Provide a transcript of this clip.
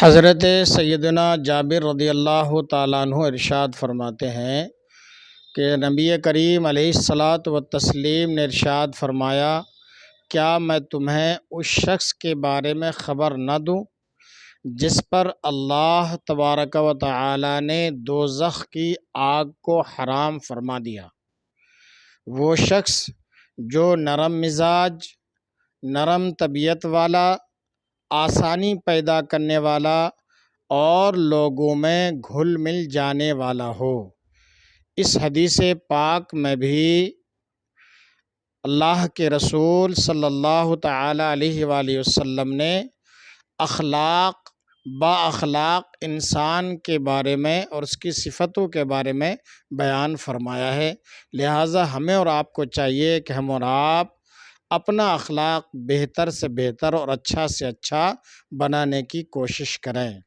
حضرت سیدنا جابر رضی اللہ تعالیٰ عنہ ارشاد فرماتے ہیں کہ نبی کریم علیہ الصلاۃ والتسلیم نے ارشاد فرمایا، کیا میں تمہیں اس شخص کے بارے میں خبر نہ دوں جس پر اللہ تبارک و تعالی نے دوزخ کی آگ کو حرام فرما دیا۔ وہ شخص جو نرم مزاج، نرم طبیعت والا، آسانی پیدا کرنے والا اور لوگوں میں گھل مل جانے والا ہو۔ اس حدیث پاک میں بھی اللہ کے رسول صلی اللہ تعالی علیہ وآلہ وسلم نے با اخلاق انسان کے بارے میں اور اس کی صفتوں کے بارے میں بیان فرمایا ہے۔ لہٰذا ہمیں اور آپ کو چاہیے کہ ہم اور آپ اپنا اخلاق بہتر سے بہتر اور اچھا سے اچھا بنانے کی کوشش کریں۔